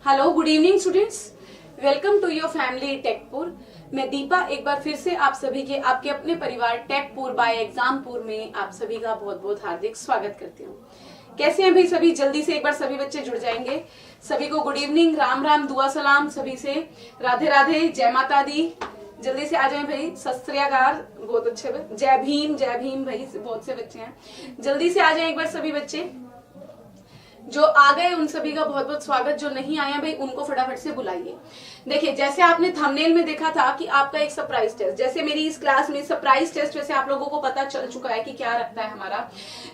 Hello, good evening students. Welcome to your family टेकपुर। मैं दीपा एक बार फिर से आप सभी के आपके अपने परिवार टेकपुर बाय एग्जामपुर में आप सभी का बहुत बहुत हार्दिक स्वागत करती हूँ। कैसे हैं भाई सभी? जल्दी से एक बार सभी बच्चे जुड़ जाएंगे। सभी को गुड इवनिंग, राम राम, दुआ सलाम सभी से, राधे राधे, जय माता दी। जल्दी से आ जाएं भाई, सत श्री अकाल, बहुत अच्छे, जय भीम भाई, बहुत से बच्चे हैं। जल्दी से आ जाएं एक बार सभी बच्चे। जो आ गए उन सभी का बहुत बहुत स्वागत, जो नहीं आया भाई उनको फटाफट से बुलाइए। देखिए, जैसे आपने थंबनेल में देखा था कि आपका एक सरप्राइज टेस्ट, जैसे मेरी इस क्लास में सरप्राइज टेस्ट वैसे आप लोगों को पता चल चुका है कि क्या रखता है हमारा,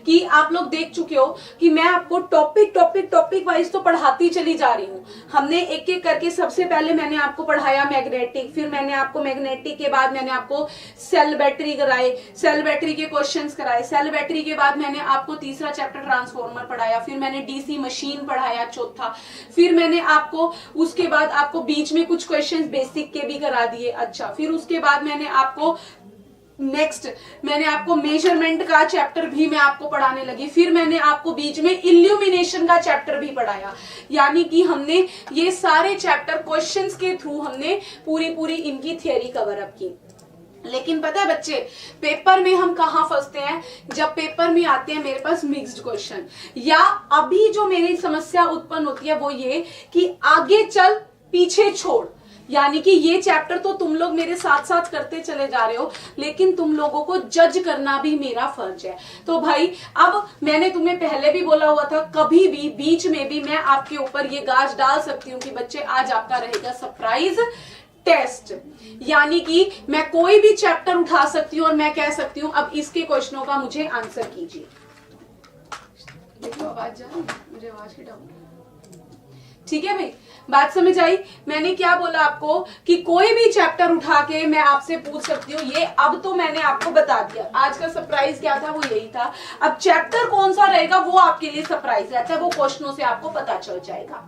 कि आप लोग देख चुके हो कि मैं आपको टॉपिक वाइज तो पढ़ाती चली जा रही हूँ। हमने एक एक करके, सबसे पहले मैंने आपको पढ़ाया मैग्नेटिक, फिर मैंने आपको मैग्नेटिक के बाद मैंने आपको सेल बैटरी कराए, सेल बैटरी के क्वेश्चंस कराए, सेल बैटरी के बाद मैंने आपको तीसरा चैप्टर ट्रांसफॉर्मर पढ़ाया, फिर मैंने डीसी मशीन पढ़ाया चौथा, फिर मैंने आपको उसके बाद आपको बीच में कुछ क्वेश्चंस बेसिक के भी करा दिए। अच्छा, फिर उसके बाद मैंने आपको मैंने आपको मेजरमेंट का चैप्टर भी मैं आपको पढ़ाने लगी, फिर मैंने आपको बीच में इल्यूमिनेशन का चैप्टर भी पढ़ाया। यानी कि हमने ये सारे चैप्टर क्वेश्चंस के थ्रू हमने पूरी इनकी थियरी कवर अप की। लेकिन पता है बच्चे, पेपर में हम कहाँ फंसते हैं? जब पेपर में आते हैं मेरे पास मिक्स्ड क्वेश्चन, या अभी जो मेरी समस्या उत्पन्न होती है वो ये कि आगे चल पीछे छोड़। यानी कि ये चैप्टर तो तुम लोग मेरे साथ साथ करते चले जा रहे हो, लेकिन तुम लोगों को जज करना भी मेरा फर्ज है। तो भाई, अब मैंने तुम्हें पहले भी बोला हुआ था, कभी भी बीच में भी मैं आपके ऊपर ये गाज डाल सकती हूँ कि बच्चे आज आपका रहेगा सरप्राइज टेस्ट। यानी कि मैं कोई भी चैप्टर उठा सकती हूँ और मैं कह सकती हूँ अब इसके क्वेश्चनों का मुझे आंसर कीजिए। देखो आवाज जा रही है, मुझे आवाज की डाउन। ठीक है भाई, बात समझ आई? मैंने क्या बोला आपको कि कोई भी चैप्टर उठा के मैं आपसे पूछ सकती हूँ। ये अब तो मैंने आपको बता दिया, आज का सरप्राइज क्या था वो यही था। अब चैप्टर कौन सा रहेगा वो आपके लिए सरप्राइज रहता है, वो क्वेश्चनों से आपको पता चल जाएगा।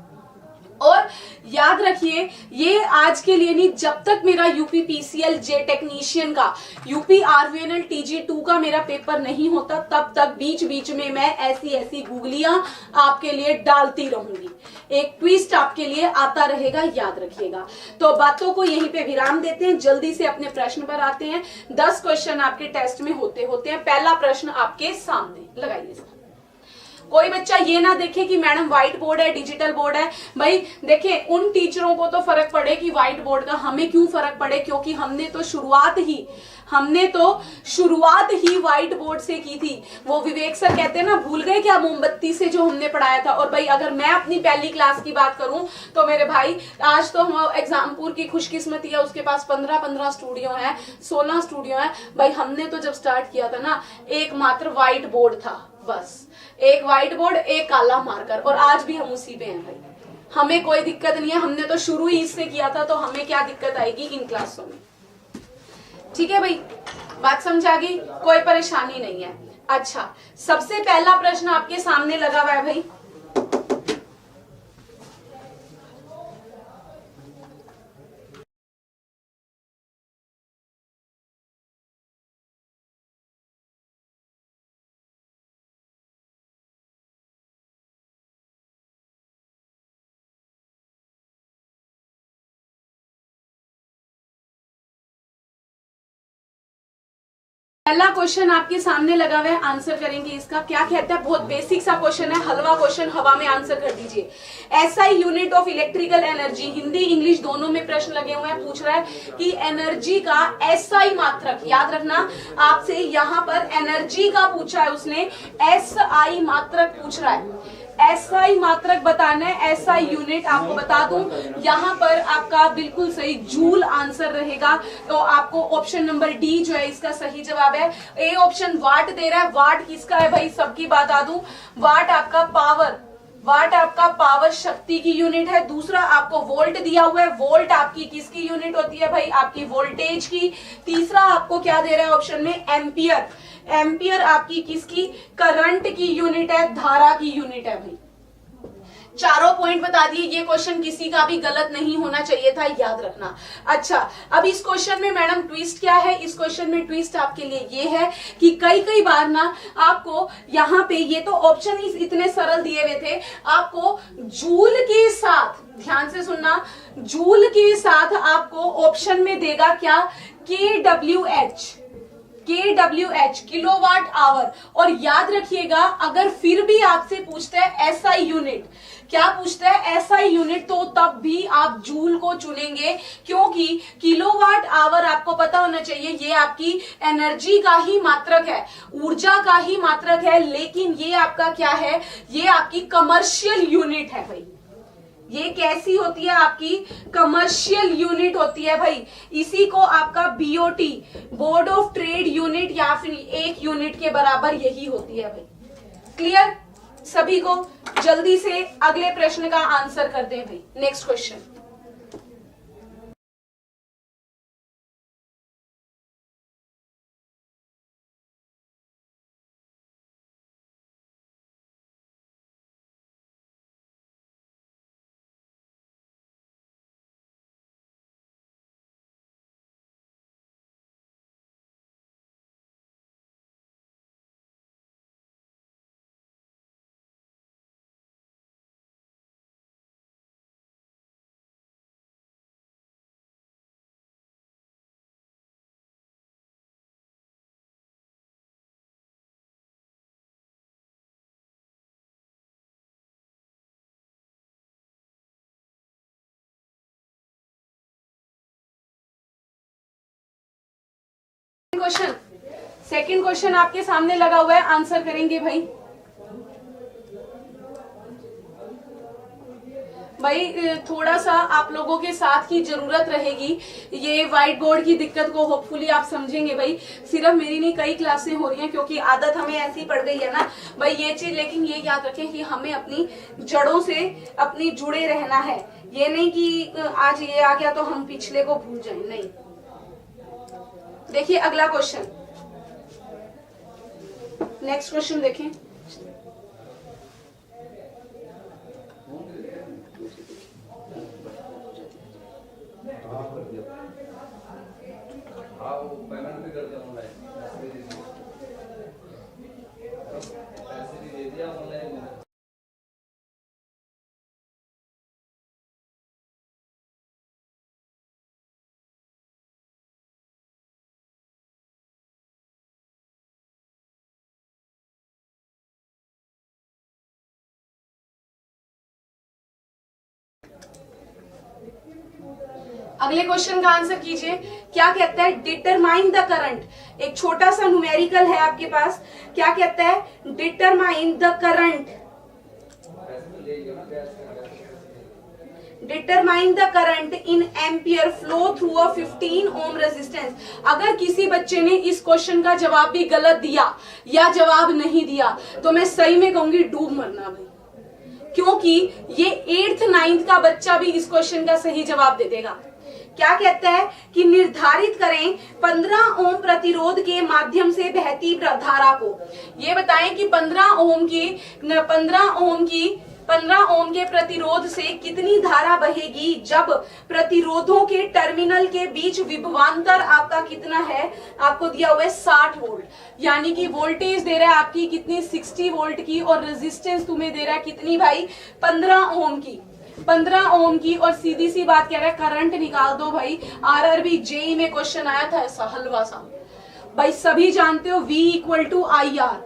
और याद रखिए, ये आज के लिए नहीं, जब तक मेरा यूपी पीसीएल जे टेक्नीशियन का, यूपी आरवीएनएल टीजी2 का मेरा पेपर नहीं होता, तब तक बीच बीच में मैं ऐसी गूगलियां आपके लिए डालती रहूंगी। एक ट्विस्ट आपके लिए आता रहेगा, याद रखिएगा। तो बातों को यहीं पे विराम देते हैं, जल्दी से अपने प्रश्न पर आते हैं। 10 क्वेश्चन आपके टेस्ट में होते हैं। पहला प्रश्न आपके सामने, लगाइए। कोई बच्चा ये ना देखे कि मैडम व्हाइट बोर्ड है, डिजिटल बोर्ड है। भाई देखिए, उन टीचरों को तो फर्क पड़े कि व्हाइट बोर्ड का, हमें क्यों फर्क पड़े? क्योंकि हमने तो शुरुआत ही व्हाइट बोर्ड से की थी। वो विवेक सर कहते हैं ना, भूल गए क्या मोमबत्ती से जो हमने पढ़ाया था। और भाई अगर मैं अपनी पहली क्लास की बात करूं तो मेरे भाई, आज तो हम एग्जामपुर की खुशकिस्मती है, उसके पास 15 स्टूडियो है, 16 स्टूडियो है। भाई हमने तो जब स्टार्ट किया था ना, एक मात्र व्हाइट बोर्ड था, बस एक व्हाइट बोर्ड, एक काला मार्कर, और आज भी हम उसी पे हैं भाई। हमें कोई दिक्कत नहीं है, हमने तो शुरू ही इससे किया था, तो हमें क्या दिक्कत आएगी इन क्लासों में? ठीक है भाई, बात समझ आ गई? कोई परेशानी नहीं है। अच्छा, सबसे पहला प्रश्न आपके सामने लगा हुआ है भाई। पहला क्वेश्चन आपके सामने लगा हुआ है, आंसर करेंगे इसका। क्या कहता है? बहुत बेसिक सा क्वेश्चन है, हलवा क्वेश्चन, हवा में आंसर कर दीजिए। SI unit of electrical energy, Hindi English दोनों में प्रश्न लगे हुए हैं। पूछ रहा है कि एनर्जी का एसआई मात्रक, याद रखना आपसे, यहाँ पर एनर्जी का पूछा है उसने, एसआई मात्रक पूछ रहा है। एसआई मात्रक बताना है, एसआई यूनिट आपको बता दूं, यहां पर आपका बिल्कुल सही जूल आंसर रहेगा। तो आपको ऑप्शन नंबर डी जो है इसका सही जवाब है। ए ऑप्शन वाट दे रहा है, वाट किसका है भाई? सबकी बता दूं, वाट आपका पावर शक्ति की यूनिट है। दूसरा आपको वोल्ट दिया हुआ है, वोल्ट आपकी किसकी यूनिट होती है भाई? आपकी वोल्टेज की। तीसरा आपको क्या दे रहा है ऑप्शन में? एम्पियर। एम्पियर आपकी किसकी? करंट की यूनिट है, धारा की यूनिट है भाई। चारों पॉइंट बता दिए। ये क्वेश्चन किसी का भी गलत नहीं होना चाहिए था, याद रखना। अच्छा, अब इस क्वेश्चन में मैडम ट्विस्ट क्या है? इस क्वेश्चन में ट्विस्ट आपके लिए ये है कि कई बार ना आपको यहाँ पे, ये तो ऑप्शन इतने सरल दिए हुए थे, आपको जूल के साथ, ध्यान से सुनना, जूल के साथ आपको ऑप्शन में देगा क्या? KWH, kilowatt hour. और याद रखिएगा, अगर फिर भी आपसे पूछता है SI यूनिट, क्या पूछता है? SI यूनिट, तो तब भी आप जूल को चुनेंगे, क्योंकि किलोवाट आवर आपको पता होना चाहिए ये आपकी एनर्जी का ही मात्रक है, ऊर्जा का ही मात्रक है। लेकिन ये आपका क्या है? ये आपकी कमर्शियल यूनिट है भाई। ये कैसी होती है? आपकी कमर्शियल यूनिट होती है भाई। इसी को आपका BOT, board of trade unit, या फिर 1 यूनिट के बराबर यही होती है भाई। क्लियर सभी को? जल्दी से अगले प्रश्न का आंसर कर दें भाई। Next question. Question, second question आपके सामने लगा हुआ है, आंसर करेंगे भाई। भाई थोड़ा सा आप लोगों के साथ की जरूरत रहेगी। ये व्हाइट बोर्ड की दिक्कत को होपफुली आप समझेंगे भाई। सिर्फ मेरी नहीं, कई क्लासें हो रही हैं, क्योंकि आदत हमें ऐसी पड़ गई है ना भाई ये चीज। लेकिन ये याद रखें कि हमें अपनी जड़ों से अपनी जुड़े रहना है। ये नहीं कि आज ये आ गया तो हम पिछले को भूल जाए, नहीं। देखिए अगला क्वेश्चन, नेक्स्ट क्वेश्चन देखें। अगले क्वेश्चन का आंसर कीजिए। क्या कहता है? Determine the current. एक छोटा सा न्यूमेरिकल है आपके पास। क्या कहता है? Determine the current, determine the current in ampere flow through a 15 ohm resistance. अगर किसी बच्चे ने इस क्वेश्चन का जवाब भी गलत दिया या जवाब नहीं दिया तो मैं सही में कहूंगी डूब मरना भाई, क्योंकि ये 8th 9th का बच्चा भी इस क्वेश्चन का सही जवाब दे देगा। क्या कहता है कि निर्धारित करें 15 ओम प्रतिरोध के माध्यम से बहती धारा को। ये बताएं कि 15 ओम के प्रतिरोध से कितनी धारा बहेगी जब प्रतिरोधों के टर्मिनल के बीच विभवांतर आपका कितना है? आपको दिया हुआ है 60 वोल्ट, यानी कि वोल्टेज दे रहा है आपकी कितनी? 60 वोल्ट की, और रेजिस्टेंस तुम्हें दे रहा है कितनी भाई? 15 ओम की, 15 ओम की। और सीधी सी बात कह रहा है करंट निकाल दो भाई। RRB JEE में क्वेश्चन आया था ऐसा हलवा सा भाई, सभी जानते हो V equal to IR,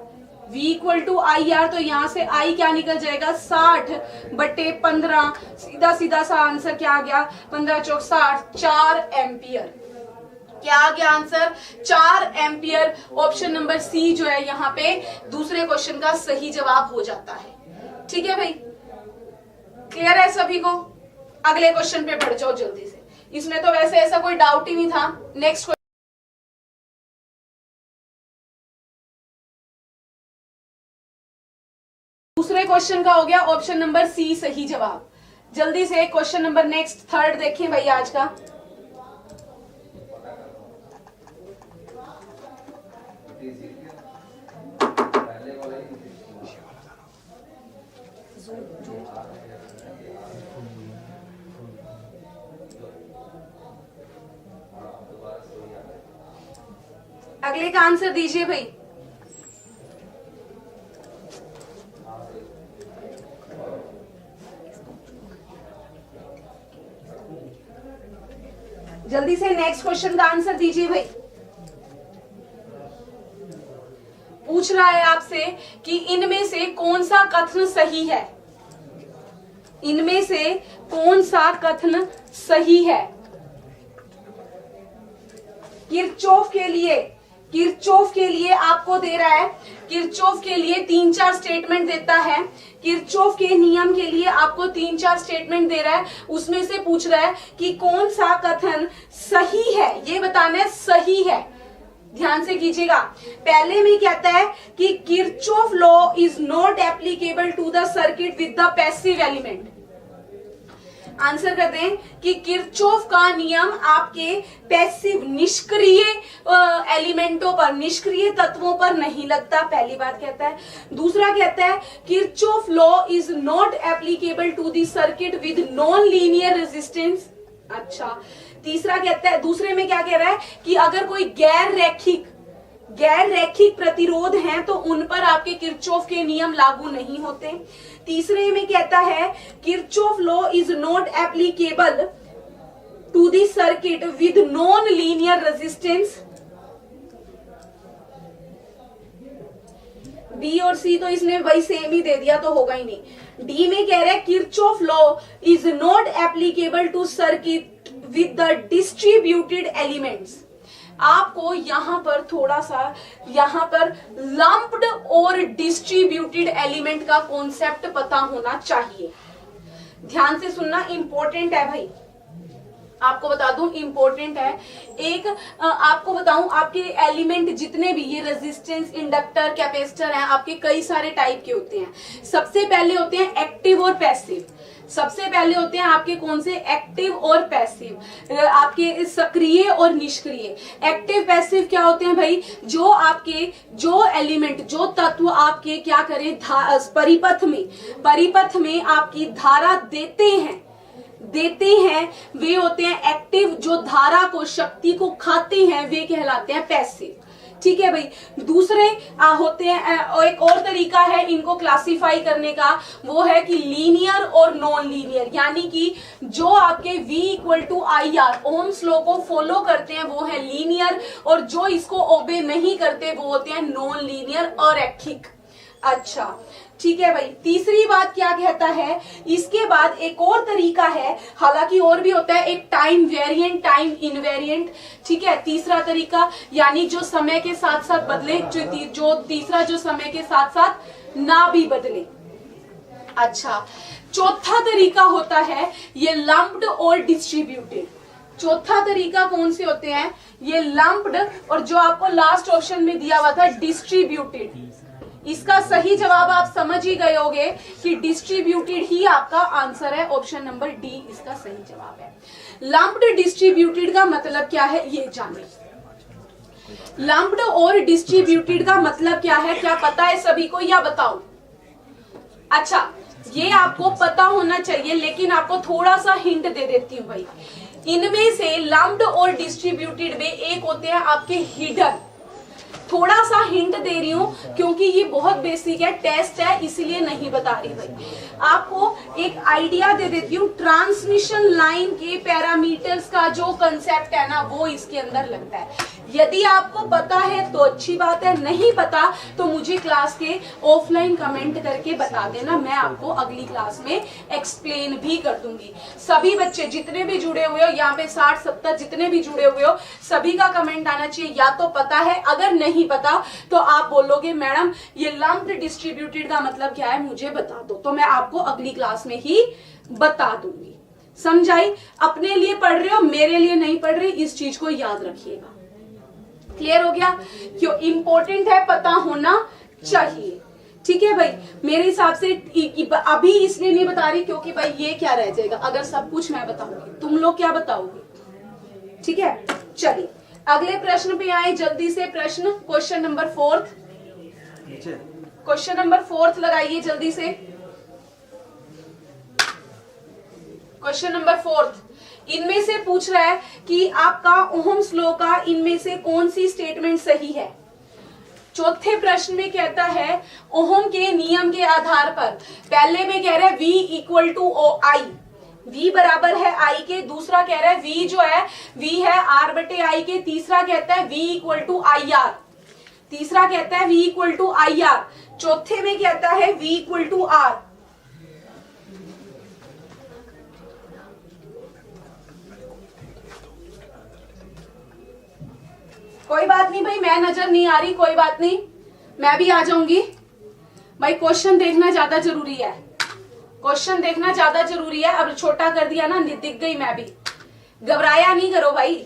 V equal to IR। तो यहां से I क्या निकल जाएगा? 60/15। सीधा सीधा सा आंसर क्या आ गया? 15 चौक 60, 4 एम्पियर। क्या आ गया answer? 4 ampere. Option number C जो है यहाँ पे दूसरे क्वेश्चन का सही जवाब हो जाता है। ठीक है भाई, क्लियर है सभी को? अगले क्वेश्चन पे बढ़ जाओ जल्दी से। इसमें तो वैसे ऐसा कोई डाउट ही नहीं था। नेक्स्ट दूसरे क्वेश्चन का हो गया ऑप्शन नंबर C सही जवाब। जल्दी से क्वेश्चन नंबर नेक्स्ट थर्ड देखें भाई आज का। अगले का आंसर दीजिए भाई। जल्दी से नेक्स्ट क्वेश्चन का आंसर दीजिए भाई। पूछ रहा है आपसे कि इनमें से कौन सा कथन सही है, इनमें से कौन सा कथन सही है। किरचॉफ के लिए आपको दे रहा है, किरचॉफ के लिए 3-4 स्टेटमेंट देता है, किरचॉफ के नियम के लिए आपको 3-4 स्टेटमेंट दे रहा है, उसमें से पूछ रहा है कि कौन सा कथन सही है, ये बताना है सही है। ध्यान से कीजिएगा। पहले में कहता है कि Kirchhoff law is not applicable to the circuit with the passive element. Answer करते हैं कि किरचॉफ का नियम आपके पैसिव निष्क्रिय एलिमेंटों पर, निष्क्रिय तत्वों पर नहीं लगता, पहली बात कहता है। दूसरा कहता है Kirchhoff law is not applicable to the circuit with non linear resistance. अच्छा, तीसरा कहता है, दूसरे में क्या कह रहा है कि अगर कोई गैर रैखिक प्रतिरोध हैं तो उन पर आपके किरचॉफ के नियम लागू नहीं होते। तीसरे में कहता है Kirchhoff law is not applicable to the circuit with non linear resistance. B और सी तो इसने भाई सेम ही दे दिया तो होगा ही नहीं। डी में कह रहा है Kirchhoff law is not applicable to circuit with the distributed elements. आपको यहां पर थोड़ा सा यहां पर लंप्ड और डिस्ट्रीब्यूटेड एलिमेंट का कॉन्सेप्ट पता होना चाहिए। ध्यान से सुनना, इंपॉर्टेंट है भाई, आपको बता दूं इंपॉर्टेंट है। एक आपको बताऊं, आपके एलिमेंट जितने भी ये रेजिस्टेंस, इंडक्टर, कैपेसिटर हैं, आपके कई सारे टाइप के होते हैं। सबसे पहले होते हैं एक्टिव और पैसिव। सबसे पहले होते हैं आपके कौन से, एक्टिव और पैसिव, आपके सक्रिय और निष्क्रिय। एक्टिव पैसिव क्या होते हैं भाई, जो आपके जो एलिमेंट, जो तत्व आपके क्या करें, परिपथ में आपकी धारा देते हैं वे होते हैं एक्टिव। जो धारा को, शक्ति को खाते हैं वे कहलाते हैं पैसिव। ठीक है भाई। दूसरे होते हैं, एक और तरीका है इनको क्लासिफाई करने का, वो है कि लीनियर और नॉन लीनियर, यानी कि जो आपके V = IR ओम्स लॉ को फॉलो करते हैं वो है लीनियर, और जो इसको ओबे नहीं करते वो होते हैं नॉन लीनियर और रैखिक। अच्छा ठीक है भाई। तीसरी बात क्या कहता है, इसके बाद एक और तरीका है, हालांकि और भी होता है, एक टाइम वेरिएंट, टाइम इनवेरिएंट। ठीक है, तीसरा तरीका यानी जो समय के साथ साथ बदले, जो तीसरा जो समय के साथ साथ ना भी बदले। अच्छा, चौथा तरीका होता है ये लंप्ड और डिस्ट्रीब्यूटेड। चौथा तरीका कौन से होते हैं, ये लंप्ड, और जो आपको लास्ट ऑप्शन में दिया हुआ था डिस्ट्रीब्यूटेड। इसका सही जवाब आप समझ ही गए होंगे कि डिस्ट्रीब्यूटेड ही आपका आंसर है, ऑप्शन नंबर डी इसका सही जवाब है। लंप्ड डिस्ट्रीब्यूटेड का मतलब क्या है ये जाने। लंप्ड और डिस्ट्रीब्यूटेड का मतलब क्या है, क्या पता है सभी को या बताओ? अच्छा, ये आपको पता होना चाहिए, लेकिन आपको थोड़ा सा हिंट दे देती हूँ भाई। इनमें से लंप्ड और डिस्ट्रीब्यूटेड में एक होते हैं आपके हिडन। थोड़ा सा हिंट दे रही हूँ क्योंकि ये बहुत बेसिक है, टेस्ट है, इसलिए नहीं बता रही भाई। आपको एक आइडिया दे देती हूँ, ट्रांसमिशन लाइन के पैरामीटर्स का जो कंसेप्ट है ना वो इसके अंदर लगता है। यदि आपको पता है तो अच्छी बात है, नहीं पता तो मुझे क्लास के ऑफलाइन कमेंट करके बता देना, मैं आपको अगली क्लास में एक्सप्लेन भी कर दूंगी। सभी बच्चे जितने भी जुड़े हुए हो, यहाँ पे 60-70 जितने भी जुड़े हुए हो, सभी का कमेंट आना चाहिए या तो पता है, अगर नहीं पता तो आप बोलोगे मैडम ये लंप्ड डिस्ट्रीब्यूटेड का मतलब क्या है मुझे बता दो, तो मैं आपको अगली क्लास में ही बता दूंगी। समझाई? अपने लिए पढ़ रहे हो, मेरे लिए नहीं पढ़ रहे, इस चीज को याद रखिएगा। क्लियर हो गया? क्यों इंपॉर्टेंट है, पता होना चाहिए। ठीक है भाई, मेरे हिसाब से अभी इसलिए नहीं बता रही क्योंकि भाई ये क्या रह जाएगा अगर सब कुछ मैं बताऊंगी, तुम लोग क्या बताओगे? ठीक है, चलिए अगले प्रश्न पे आए जल्दी से। प्रश्न क्वेश्चन नंबर 4 लगाइए जल्दी से। क्वेश्चन नंबर 4, इनमें से पूछ रहा है कि आपका ओहम्स लॉ का इनमें से कौन सी स्टेटमेंट सही है। चौथे प्रश्न में कहता है ओहम के नियम के आधार पर, पहले में कह रहा है V equal to I, V बराबर है I के, दूसरा कह रहा है V जो है V है R बटे I के, तीसरा कहता है V इक्वल टू IR, तीसरा कहता है V इक्वल टू IR, चौथे में कहता है V इक्वल टू R। कोई बात नहीं भाई, मैं नजर नहीं आ रही, कोई बात नहीं, मैं भी आ जाऊंगी भाई। क्वेश्चन देखना ज्यादा जरूरी है, क्वेश्चन देखना ज्यादा जरूरी है। अब छोटा कर दिया ना, दिख गई मैं भी, घबराया नहीं करो भाई।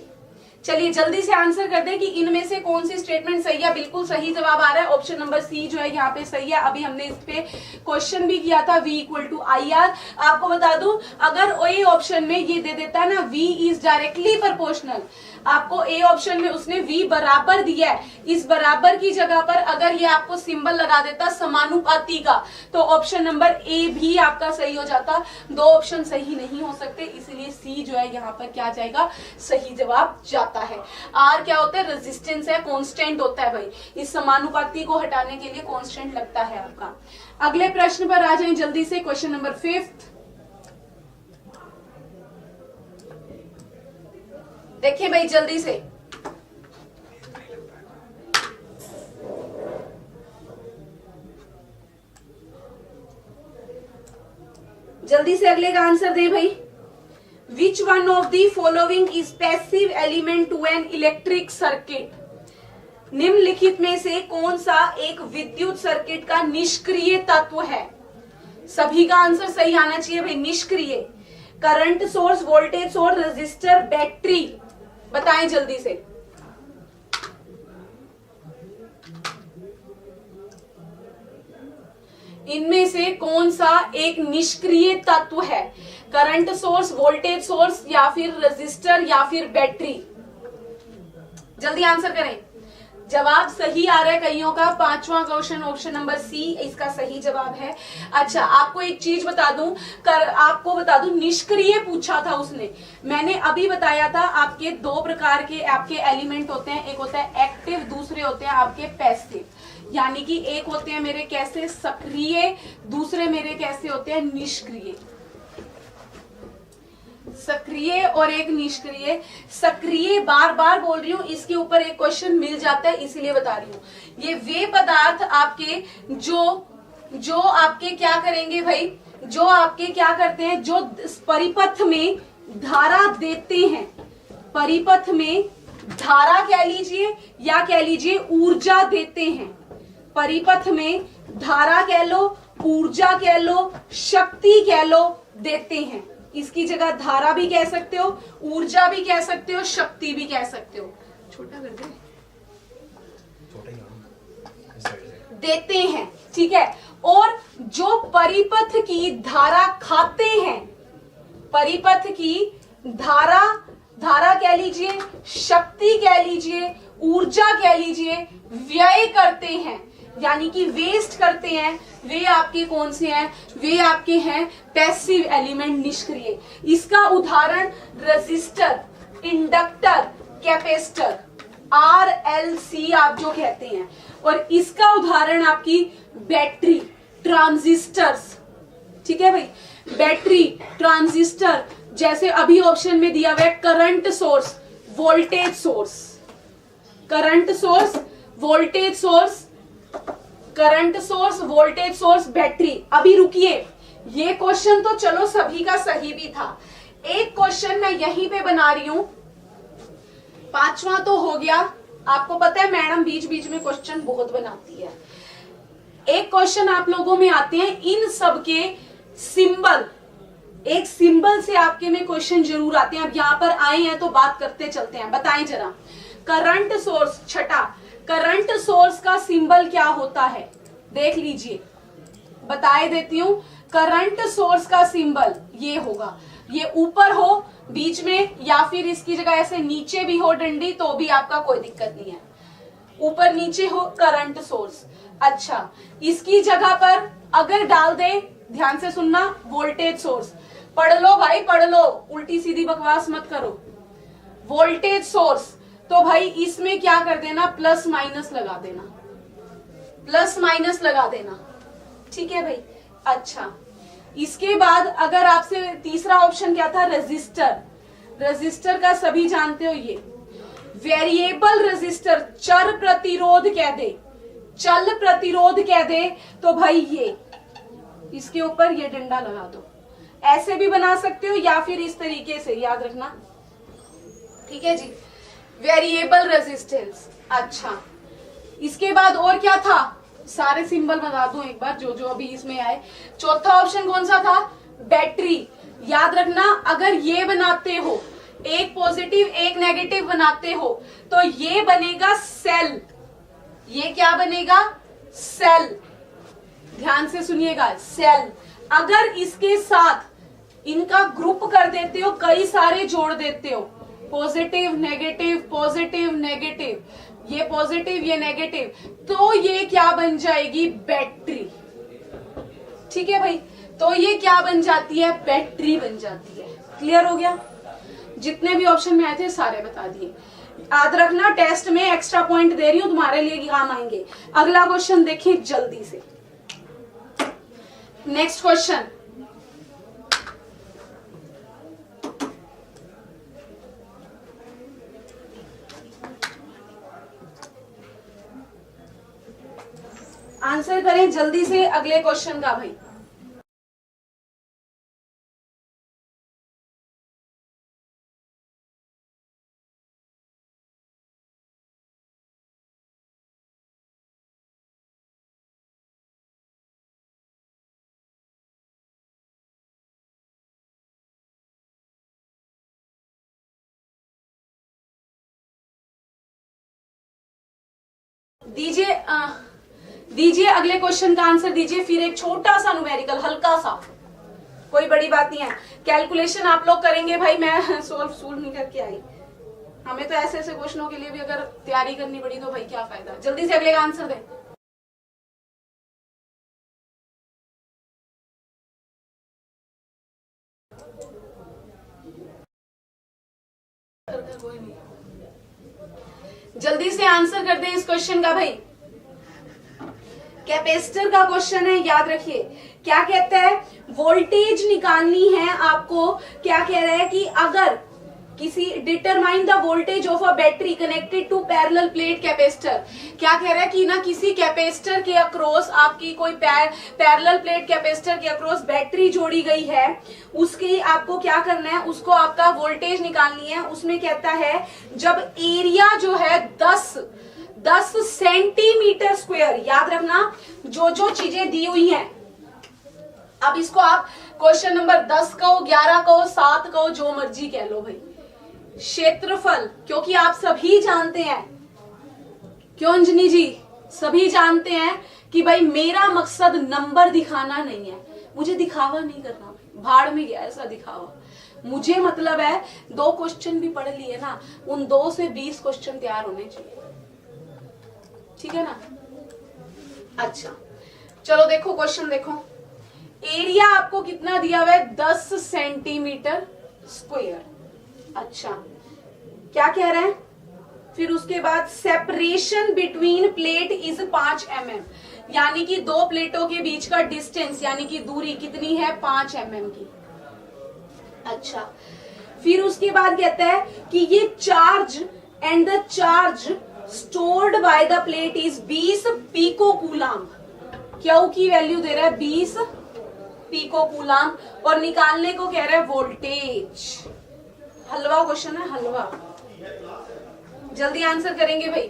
चलिए जल्दी से आंसर कर दे कि इनमें से कौन सी स्टेटमेंट सही है। बिल्कुल सही जवाब आ रहा है, ऑप्शन नंबर सी जो है यहाँ पे सही है। अभी हमने इस पे क्वेश्चन भी किया था, V इक्वल टू IR। आपको बता दूं, अगर ए ऑप्शन में ये दे देता है ना V इज डायरेक्टली प्रोपोर्शनल, आपको ए ऑप्शन में उसने V बराबर दिया है, इस बराबर की जगह पर अगर ये आपको सिंबल लगा देता समानुपाती का, तो ऑप्शन नंबर ए भी आपका सही हो जाता। दो ऑप्शन सही नहीं हो सकते, इसलिए सी जो है यहाँ पर क्या जाएगा, सही जवाब जाता है। आर क्या होता है, रेजिस्टेंस है, कांस्टेंट होता है भाई, इस समानुपाती को हटाने के लिए कांस्टेंट लगता है आपका। अगले प्रश्न पर आ जाएं जल्दी से, क्वेश्चन नंबर 5। देखिए भाई जल्दी से, जल्दी से अगले का आंसर दे भाई। Which one of the following is passive element to an electric circuit? निम्नलिखित में से कौन सा एक विद्युत सर्किट का निष्क्रिय तत्व है? सभी का आंसर सही आना चाहिए भाई। निष्क्रिय, current source, voltage source, resistor, battery, बताएं जल्दी से। इनमें से कौन सा एक निष्क्रिय तत्व है? करंट सोर्स, वोल्टेज सोर्स, या फिर रेजिस्टर, या फिर बैटरी? जल्दी आंसर करें। जवाब सही आ रहा है कईयों का। पांचवा क्वेश्चन ऑप्शन नंबर सी इसका सही जवाब है। अच्छा, आपको एक चीज बता दूं, आपको बता दूं, निष्क्रिय पूछा था उसने। मैंने अभी बताया था आपके दो प्रकार के आपके एलिमेंट होते हैं, एक होता है एक्टिव, दूसरे होते हैं आपके पैसिव। यानी कि एक होते हैं मेरे कैसे, सक्रिय, दूसरे मेरे कैसे होते हैं, निष्क्रिय। सक्रिय और एक निष्क्रिय। सक्रिय बार बार बोल रही हूं, इसके ऊपर एक क्वेश्चन मिल जाता है इसलिए बता रही हूं। ये वे पदार्थ आपके जो आपके क्या करेंगे भाई, जो आपके क्या करते हैं, जो परिपथ में धारा देते हैं, परिपथ में धारा कह लीजिए या कह लीजिए ऊर्जा देते हैं। परिपथ में धारा कह लो, ऊर्जा कह लो, शक्ति कह लो, देते हैं। इसकी जगह धारा भी कह सकते हो, ऊर्जा भी कह सकते हो, शक्ति भी कह सकते हो। छोटा कर दे, देते हैं, ठीक है। और जो परिपथ की धारा खाते हैं, परिपथ की धारा कह लीजिए, शक्ति कह लीजिए, ऊर्जा कह लीजिए, व्यय करते हैं यानी कि वेस्ट करते हैं, वे आपके कौन से हैं, वे आपके हैं पैसिव एलिमेंट, निष्क्रिय। इसका उदाहरण रेजिस्टर, इंडक्टर, कैपेसिटर, RLC आप जो कहते हैं। और इसका उदाहरण आपकी बैटरी, ट्रांजिस्टर्स, ठीक है भाई। बैटरी, ट्रांजिस्टर, जैसे अभी ऑप्शन में दिया हुआ है current source, voltage source, current source, voltage source, current source, voltage source, battery. अभी रुकिए, ये क्वेश्चन तो चलो सभी का सही भी था। एक क्वेश्चन मैं यहीं पे बना रही हूं, पांचवा तो हो गया। आपको पता है मैडम बीच बीच में क्वेश्चन बहुत बनाती है। एक क्वेश्चन आप लोगों में आते हैं, इन सब के सिंबल, एक सिंबल से आपके में क्वेश्चन जरूर आते हैं। अब यहां पर आए हैं तो बात करते चलते हैं, बताएं जरा। करंट सोर्स, छठा, करंट सोर्स का सिंबल क्या होता है, देख लीजिए, बताए देती हूं। करंट सोर्स का सिंबल ये होगा, ये ऊपर हो बीच में, या फिर इसकी जगह ऐसे नीचे भी हो डंडी, तो भी आपका कोई दिक्कत नहीं है। ऊपर नीचे हो करंट सोर्स। अच्छा, इसकी जगह पर अगर डाल दे, ध्यान से सुनना, वोल्टेज सोर्स, पढ़ लो भाई पढ़ लो, उल्टी सीधी बकवास मत करो। वोल्टेज सोर्स, तो भाई इसमें क्या कर देना, प्लस माइनस लगा देना, प्लस माइनस लगा देना, ठीक है भाई। अच्छा, इसके बाद अगर आपसे तीसरा ऑप्शन क्या था, रेजिस्टर। रेजिस्टर का सभी जानते हो, ये वेरिएबल रेजिस्टर, चर प्रतिरोध कह दे, चल प्रतिरोध कह दे, तो भाई ये इसके ऊपर ये डंडा लगा दो। ऐसे भी बना सकते हो या फिर इस तरीके से, याद रखना, ठीक है जी, वेरिएबल रेजिस्टेंस। अच्छा, इसके बाद और क्या था, सारे सिंबल बता दूं एक बार जो जो अभी इसमें आए। चौथा ऑप्शन कौन सा था, बैटरी। याद रखना, अगर ये बनाते हो, एक पॉजिटिव एक नेगेटिव बनाते हो, तो ये बनेगा सेल। ये क्या बनेगा, सेल। ध्यान से सुनिएगा, सेल। अगर इसके साथ इनका ग्रुप कर देते हो, कई सारे जोड़ देते हो, पॉजिटिव नेगेटिव पॉजिटिव नेगेटिव, ये पॉजिटिव ये नेगेटिव, तो ये क्या बन जाएगी, बैटरी। ठीक है भाई, तो ये क्या बन जाती है, बैटरी बन जाती है। क्लियर हो गया, जितने भी ऑप्शन में आए थे सारे बता दिए। याद रखना, टेस्ट में एक्स्ट्रा पॉइंट दे रही हूं, तुम्हारे लिए काम आएंगे। अगला क्वेश्चन देखिए जल्दी से। नेक्स्ट क्वेश्चन, आंसर करें जल्दी से अगले क्वेश्चन का भाई। दीजिए दीजिए अगले क्वेश्चन का आंसर दीजिए, फिर एक छोटा सा न्यूमेरिकल, हल्का सा, कोई बड़ी बात नहीं है। कैलकुलेशन आप लोग करेंगे भाई, मैं सोल्व नहीं करके आई। हमें तो ऐसे ऐसे क्वेश्चनों के लिए भी अगर तैयारी करनी पड़ी तो भाई क्या फायदा। जल्दी से अगले का आंसर दें। कोई नहीं, जल्दी से आंसर कर दें इस क्वेश्चन का भाई। कैपेसिटर का क्वेश्चन है, याद रखिए। क्या कहता है, वोल्टेज निकालनी है आपको। क्या कह रहा है कि अगर किसी determine the voltage of a battery connected to parallel plate capacitor. क्या कह रहा है कि ना किसी कैपेसिटर के अक्रॉस, आपकी कोई पैरेलल प्लेट कैपेसिटर के अक्रॉस बैटरी जोड़ी गई है, उसकी आपको क्या करना है, उसको आपका वोल्टेज निकालनी है। उसमें कहता है जब एरिया जो है 10 सेंटीमीटर स्क्वायर, याद रखना जो जो चीजें दी हुई हैं। अब इसको आप क्वेश्चन नंबर 10 कहो, 11 कहो, 7 कहो, जो मर्जी कह लो भाई। क्षेत्रफल, क्योंकि आप सभी जानते हैं, क्यों अंजनी जी, सभी जानते हैं कि भाई मेरा मकसद नंबर दिखाना नहीं है, मुझे दिखावा नहीं करना, भाड़ में गया ऐसा दिखावा। मुझे मतलब है 2 क्वेश्चन भी पढ़ लिए ना, उन 2 से 20 क्वेश्चन तैयार होने चाहिए, ठीक है ना। अच्छा चलो देखो क्वेश्चन देखो। एरिया आपको कितना दिया हुआ है, 10 सेंटीमीटर स्क्वायर। अच्छा क्या कह रहे हैं, फिर उसके बाद separation between plate is 5 mm, यानी कि 2 प्लेटों के बीच का डिस्टेंस यानी कि दूरी कितनी है, 5 mm की। अच्छा फिर उसके बाद कहता है कि ये charge and the charge stored by the plate is 20 picocoulomb. Q की वैल्यू दे रहा है 20 पिकोकूलम और निकालने को कह रहा है वोल्टेज। हलवा क्वेश्चन है, हलवा। जल्दी आंसर करेंगे भाई।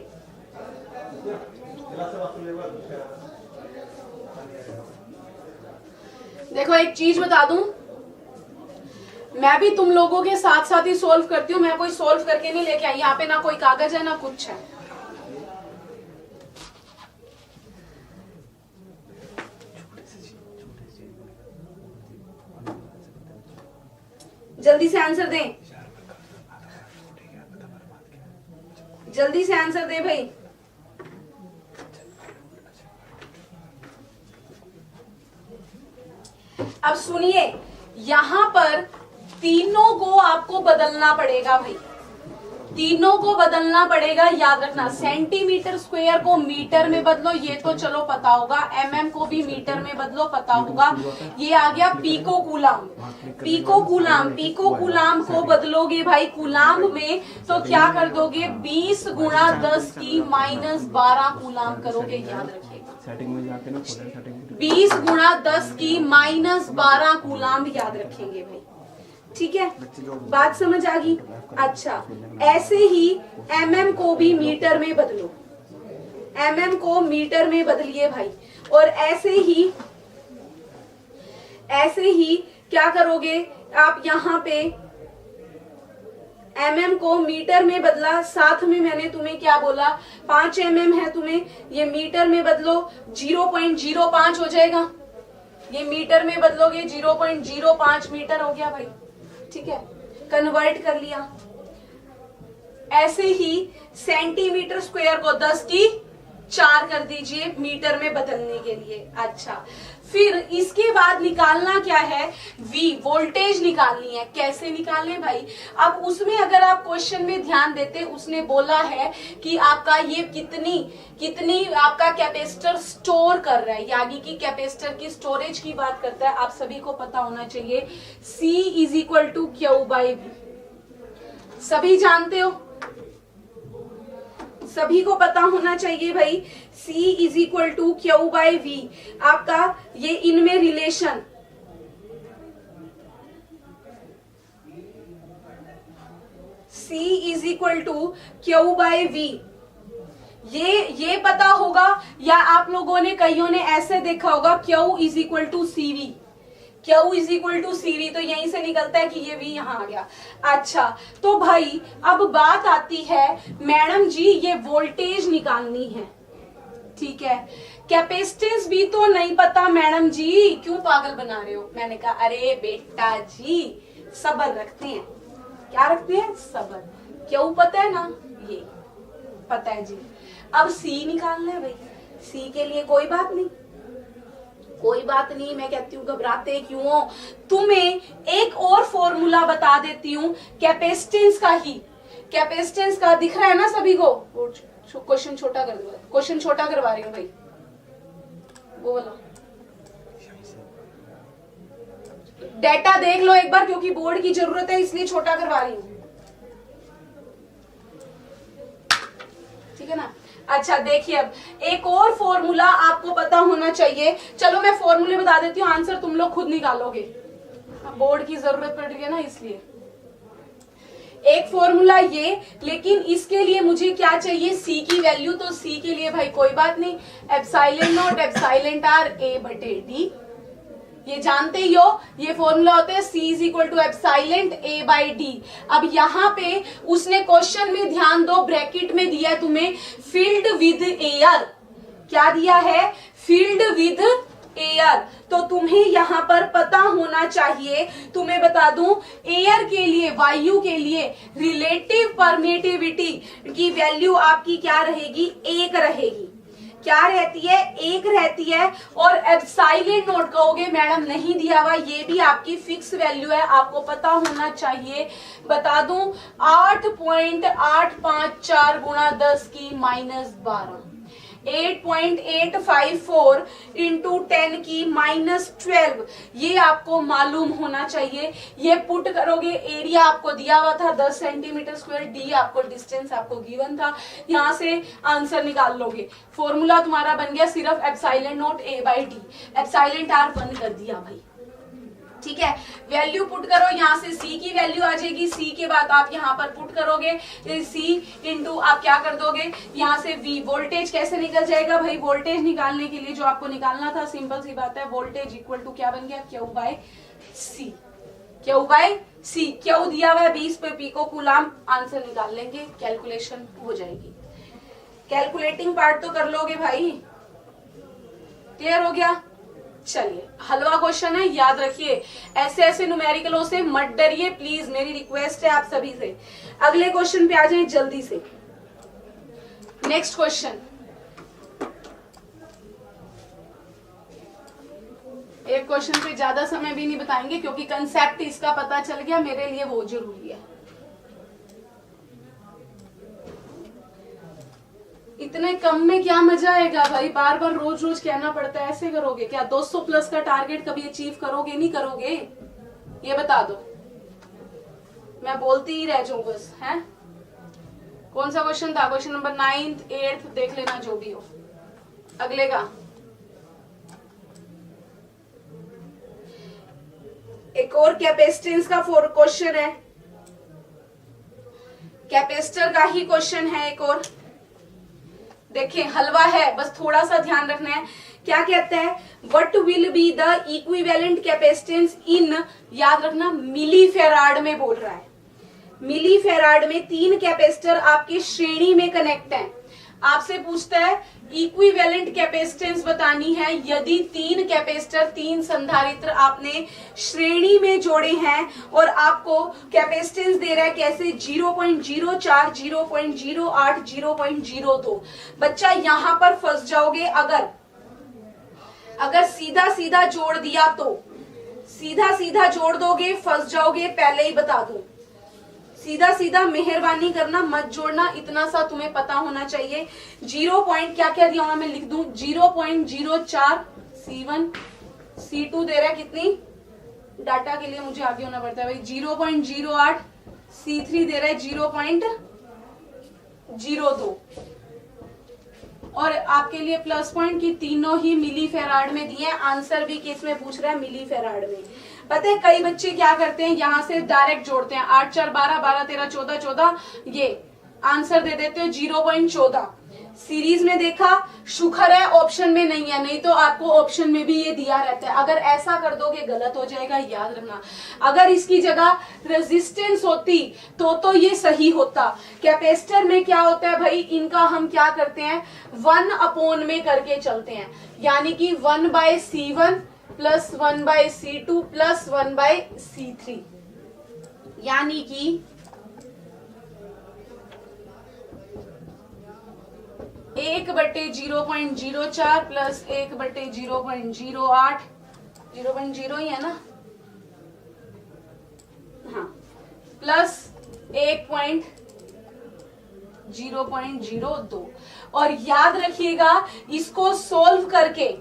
देखो एक चीज बता दूं, मैं भी तुम लोगों के साथ साथ ही सोल्व करती हूँ, मैं कोई सोल्व करके नहीं लेके आई। यहाँ पे ना कोई कागज है ना कुछ है। जल्दी से आंसर दें, जल्दी से आंसर दे भाई। अब सुनिए, यहां पर तीनों को आपको बदलना पड़ेगा भाई, तीनों को बदलना पड़ेगा। याद रखना, सेंटीमीटर स्क्वायर को मीटर में बदलो, ये तो चलो पता होगा। एमएम को भी मीटर में बदलो, पता होगा। ये आ गया pico coulomb. Pico coulomb, pico coulomb को बदलोगे भाई कूलाम में तो क्या कर दोगे, 20 गुणा 10 की -12 कूलाम करोगे। याद रखिएगा 20 गुणा 10 की -12 कूलाम याद रखेंगे भाई। ठीक है, बात समझ आ गई। अच्छा, ऐसे ही एमएम को भी मीटर में बदलो, एमएम को मीटर में बदलिए भाई। और ऐसे ही क्या करोगे आप, यहाँ पे एमएम को मीटर में बदला, साथ में मैंने तुम्हें क्या बोला, 5 mm है तुम्हें, ये मीटर में बदलो, 0.05 हो जाएगा। ये मीटर में बदलोगे 0.05 मीटर हो गया भाई। ठीक है, कन्वर्ट कर लिया। ऐसे ही सेंटीमीटर स्क्वायर को 10 की 4 कर दीजिए मीटर में बदलने के लिए। अच्छा, फिर इसके बाद निकालना क्या है, V वोल्टेज निकालनी है। कैसे निकालने भाई, अब उसमें अगर आप क्वेश्चन में ध्यान देते, उसने बोला है कि आपका ये कितनी आपका कैपेसिटर स्टोर कर रहा है, यानी कि कैपेसिटर की स्टोरेज की बात करता है। आप सभी को पता होना चाहिए C = Q/V, सभी जानते हो, सभी को पता होना चाहिए भाई। C = Q/V आपका ये इनमें रिलेशन, C = Q/V ये पता होगा, या आप लोगों ने कईयों ने ऐसे देखा होगा Q = CV, Q = CV, तो यहीं से निकलता है कि ये V यहाँ आ गया। अच्छा, तो भाई अब बात आती है, मैडम जी ये वोल्टेज निकालनी है। ठीक है, कैपेसिटेंस भी तो नहीं पता मैडम जी, क्यों पागल बना रहे हो। मैंने कहा अरे बेटा जी सब्र रखते हैं, क्या रखते हैं, सब्र। क्यों पता है ना, ये पता है जी। अब C निकालना है भाई, C के लिए कोई बात नहीं, कोई बात नहीं, मैं कहती हूँ घबराते क्यों हो। तुम्हें एक और फॉर्मूला बता देती हूँ कैपेसिटेंस का ही, कैपेसिटेंस का दिख रहा है ना सभी को। क्वेश्चन छोटा कर दो, क्वेश्चन छोटा करवा रही हूँ भाई, वो बोलो डेटा देख लो एक बार, क्योंकि बोर्ड की जरूरत है इसलिए छोटा करवा रही हूँ। ठीक है ना। अच्छा देखिए, अब एक और फॉर्मूला आपको पता होना चाहिए। चलो मैं फॉर्मूले बता देती हूँ, आंसर तुम लोग खुद निकालोगे, बोर्ड की जरूरत पड़ रही है ना इसलिए। एक फॉर्मूला ये, लेकिन इसके लिए मुझे क्या चाहिए, C की वैल्यू। तो C के लिए भाई कोई बात नहीं, ε0 ε A/D, ये जानते ही हो, ये फॉर्मूला होता है C = εA/D। अब यहाँ पे उसने क्वेश्चन में ध्यान दो, ब्रैकेट में दिया है तुम्हें फील्ड विद एयर। क्या दिया है, फील्ड विद एयर। तो तुम्हें यहाँ पर पता होना चाहिए, तुम्हें बता दूं, एयर के लिए, वायु के लिए रिलेटिव परमिटिविटी की वैल्यू आपकी क्या रहेगी, 1 रहेगी। क्या रहती है, 1 रहती है। और एप्सिलॉन नोट कहोगे मैडम नहीं दिया हुआ, ये भी आपकी फिक्स वैल्यू है, आपको पता होना चाहिए। बता दूं 8.854 गुणा 10 की -12, 8.854 इंटू 10 की -12, ये आपको मालूम होना चाहिए। ये पुट करोगे, एरिया आपको दिया हुआ था 10 सेंटीमीटर स्क्वायर, डी आपको डिस्टेंस आपको गिवन था, यहां से आंसर निकाल लोगे। फॉर्मूला तुम्हारा बन गया सिर्फ ε0 A/D, ε 1 कर दिया भाई। ठीक है, वैल्यू पुट करो, यहाँ से C की वैल्यू आ जाएगी, C के बाद आप यहाँ पर पुट करोगे C इंटू आप क्या कर दोगे, यहाँ से V। वोल्टेज कैसे निकल जाएगा भाई, वोल्टेज निकालने के लिए जो आपको निकालना था, सिंपल सी बात है, वोल्टेज इक्वल टू क्या बन गया, Q/C। Q/C, Q दिया हुआ है 20 पे पिको कूलाम, आंसर निकाल लेंगे, कैलकुलेशन हो जाएगी। कैलकुलेटिंग पार्ट तो कर लोगे भाई, क्लियर हो गया। चलिए, हलवा क्वेश्चन है, याद रखिए, ऐसे न्यूमेरिकलों से मत डरिए प्लीज, मेरी रिक्वेस्ट है आप सभी से। अगले क्वेश्चन पे आ जाएं जल्दी से। नेक्स्ट क्वेश्चन, एक क्वेश्चन पे ज्यादा समय भी नहीं बताएंगे क्योंकि कंसेप्ट इसका पता चल गया, मेरे लिए वो जरूरी है। इतने कम में क्या मजा आएगा भाई, बार बार रोज रोज कहना पड़ता है। ऐसे करोगे क्या? 200 प्लस का टारगेट कभी अचीव करोगे? नहीं करोगे, ये बता दो। मैं बोलती ही रह जाऊं बस, है? कौन सा क्वेश्चन था? क्वेश्चन नंबर 9th 8th देख लेना जो भी हो। अगले का एक और कैपेसिटेंस का क्वेश्चन है, कैपेसिटर का ही क्वेश्चन है एक और। देखिए हलवा है, बस थोड़ा सा ध्यान रखना है। क्या कहता है? What will be the equivalent capacitance in, याद रखना मिली फेराड में बोल रहा है। मिली फेराड में 3 कैपेसिटर आपके श्रेणी में कनेक्ट हैं। आपसे पूछता है इक्विवेलेंट कैपेसिटेंस बतानी है। यदि 3 कैपेसिटर 3 संधारित्र आपने श्रेणी में जोड़े हैं और आपको कैपेसिटेंस दे रहा है कैसे? 0.04, 0.08, 0.02। बच्चा यहां पर फंस जाओगे अगर सीधा सीधा जोड़ दिया तो। सीधा सीधा जोड़ दोगे फंस जाओगे, पहले ही बता दूं। सीधा सीधा मेहरबानी करना मत जोड़ना, इतना सा तुम्हें पता होना चाहिए। 0 पॉइंट क्या क्या दिया होगा मैं लिख दूं। 0.04 C1 C2 दे रहा है कितनी, डाटा के लिए मुझे आगे होना पड़ता है भाई। 0.08 C3 दे रहा है 0.02। और आपके लिए प्लस पॉइंट की तीनों ही मिली फेराड में दिए। आंसर भी किस में पूछ रहा है? मिली फेराड में। पता है कई बच्चे क्या करते हैं, यहां से डायरेक्ट जोड़ते हैं। 8 4 12, 12 13 14 14, ये आंसर दे देते हो 0.14। सीरीज में देखा, शुक्र है ऑप्शन में नहीं है, नहीं तो आपको ऑप्शन में भी ये दिया रहता है। अगर ऐसा कर दोगे गलत हो जाएगा, याद रखना। अगर इसकी जगह रेजिस्टेंस होती तो ये सही होता। कैपेसिटर में क्या होता है भाई, इनका हम क्या करते हैं 1 में करके चलते हैं, यानी कि 1/C1 plus 1/C2 plus 1/C3, यानी कि 1/0.04 प्लस 1/0.08, 0.0 ही है ना, हाँ, प्लस 0.02। और याद रखिएगा इसको सोल्व करके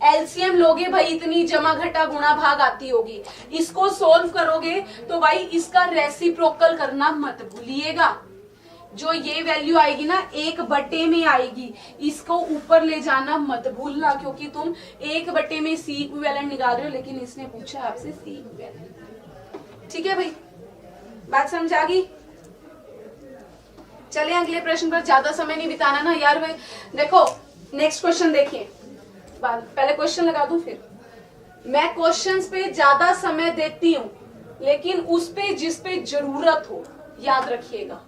एलसीएम लोगे भाई, इतनी जमा घटा गुणा भाग आती होगी। इसको सोल्व करोगे तो भाई इसका रेसिप्रोकल करना मत भूलिएगा। जो ये वैल्यू आएगी ना 1/, में आएगी, इसको ऊपर ले जाना मत भूलना, क्योंकि तुम 1/, में सी इक्विवेलेंट निकाल रहे हो, लेकिन इसने पूछा आपसे सी इक्विवेलेंट। ठीक है भाई, बात समझ आ गई? चले अगले प्रश्न पर, ज्यादा समय नहीं बिताना ना यार भाई। देखो नेक्स्ट क्वेश्चन देखिए, पहले क्वेश्चन लगा दूं फिर। मैं क्वेश्चंस पे ज्यादा समय देती हूं, लेकिन उस पे जिस पे जरूरत हो, याद रखिएगा।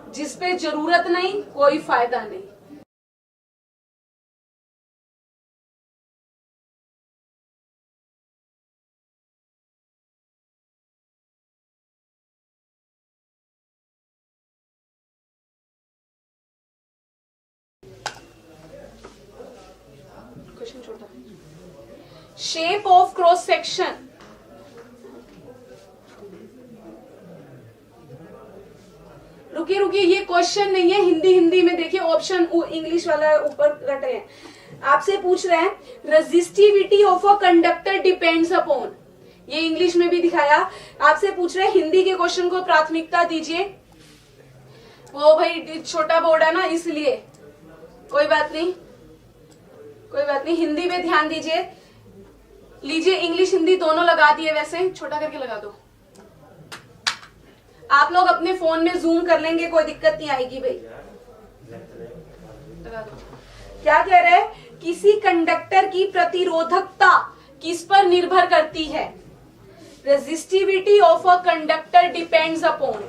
जिस पे जरूरत नहीं कोई फायदा नहीं। क्वेश्चन छोटा। शेप ऑफ क्रॉस सेक्शन, रुकिए रुकिए, ये क्वेश्चन नहीं है, हिंदी में देखिए, ऑप्शन इंग्लिश वाला ऊपर रट रहे हैं। आपसे पूछ रहे हैं resistivity of a conductor depends upon, ये इंग्लिश में भी दिखाया। आपसे पूछ रहे हैं हिंदी के क्वेश्चन को प्राथमिकता दीजिए। वो भाई छोटा बोर्ड है ना, इसलिए कोई बात नहीं, कोई बात नहीं, हिंदी में ध्यान दीजिए। लीजिए इंग्लिश हिंदी दोनों लगा दिए, वैसे छोटा करके लगा दो। आप लोग अपने फोन में जूम कर लेंगे, कोई दिक्कत नहीं आएगी भाई। लगा दो। क्या कह रहे हैं, किसी कंडक्टर की प्रतिरोधकता किस पर निर्भर करती है? Resistivity of a conductor depends upon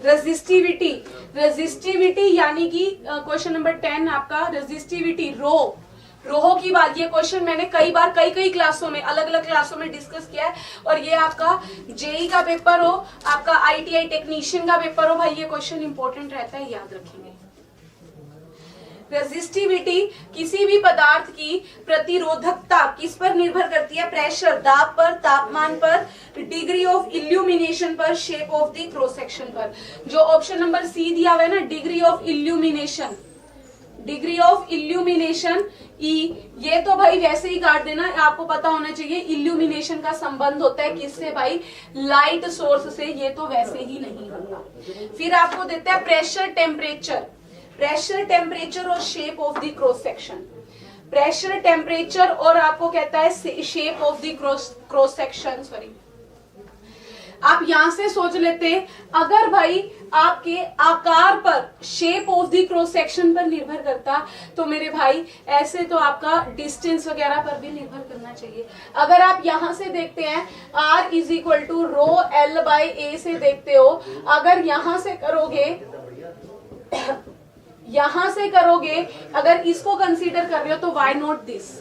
resistivity. Resistivity यानी कि क्वेश्चन नंबर 10 आपका रेजिस्टिविटी रो की बात। ये क्वेश्चन मैंने कई बार कई क्लासों में, अलग अलग क्लासों में डिस्कस किया है। और ये आपका जेई का पेपर हो, आपका आईटीआई टेक्नीशियन का पेपर हो, भाई ये क्वेश्चन इंपॉर्टेंट रहता है, याद रखेंगे। रेजिस्टिविटी किसी भी पदार्थ की प्रतिरोधकता किस पर निर्भर करती है? प्रेशर, दाब पर, तापमान पर, डिग्री ऑफ इल्यूमिनेशन पर, shape of the cross section पर। जो ऑप्शन नंबर सी दिया हुआ है ना, degree of illumination, degree of illumination E, ये तो भाई वैसे ही काट देना, आपको पता होना चाहिए इल्यूमिनेशन का संबंध होता है किससे भाई? लाइट सोर्स से, ये तो वैसे ही नहीं होगा। फिर आपको देता है प्रेशर टेम्परेचर, प्रेशर टेम्परेचर और shape of the cross section, pressure temperature और आपको कहता है shape of the cross section. Sorry, आप यहां से सोच लेते, अगर भाई आपके आकार पर, shape of the cross section पर निर्भर करता, तो मेरे भाई ऐसे तो आपका डिस्टेंस वगैरह पर भी निर्भर करना चाहिए। अगर आप यहां से देखते हैं R is equal to rho L by A से देखते हो, अगर यहां से करोगे यहां से करोगे, अगर इसको कंसीडर कर रहे हो तो वाई नॉट दिस।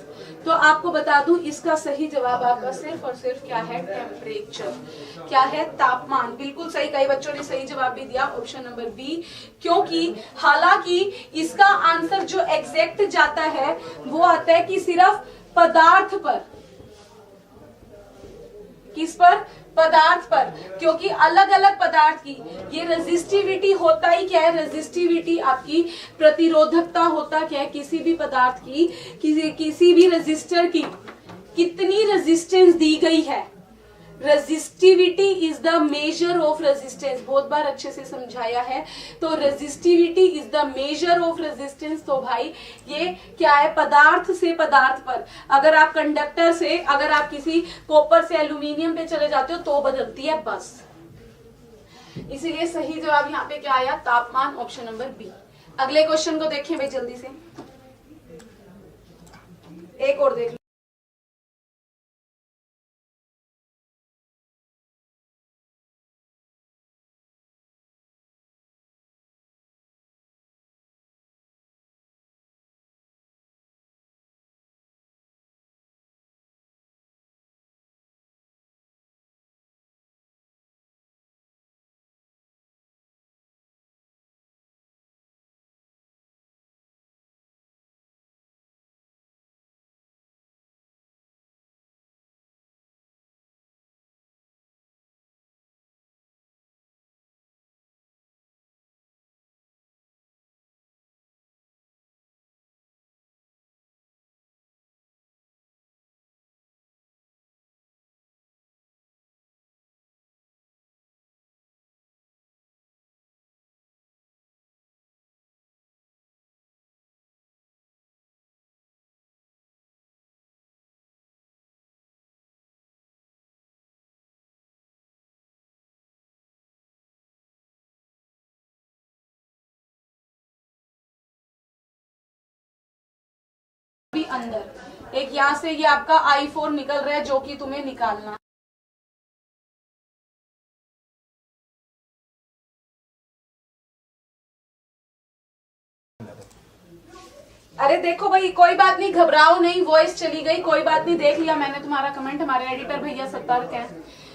तो आपको बता दूं, इसका सही जवाब आपका सिर्फ और सिर्फ क्या है? टेम्परेचर, क्या है? तापमान। बिल्कुल सही, कई बच्चों ने सही जवाब भी दिया, ऑप्शन नंबर बी। क्योंकि हालांकि इसका आंसर जो एग्जैक्ट जाता है वो आता है कि सिर्फ पदार्थ पर, किस पर? पदार्थ पर, क्योंकि अलग अलग पदार्थ की ये रेजिस्टिविटी होता ही क्या है? रेजिस्टिविटी आपकी प्रतिरोधकता होता क्या है? किसी भी पदार्थ की, किसी भी रेजिस्टर की कितनी रेजिस्टेंस दी गई है। Resistivity is the measure of resistance, बहुत बार अच्छे से समझाया है। तो resistivity is the measure of resistance. तो भाई ये क्या है? पदार्थ से पदार्थ पर, अगर आप कंडक्टर से, अगर आप किसी कॉपर से एल्यूमिनियम पे चले जाते हो तो बदलती है बस। इसीलिए सही जवाब यहाँ पे क्या आया? तापमान, ऑप्शन नंबर बी। अगले क्वेश्चन को देखें भाई जल्दी से, एक और देख। अंदर एक यहां से ये आपका I4 निकल रहा है जो कि तुम्हें निकालना। अरे देखो भाई, कोई बात नहीं, घबराओ नहीं, वॉइस चली गई, कोई बात नहीं, देख लिया मैंने तुम्हारा कमेंट, हमारे एडिटर भैया सतर्क हैं।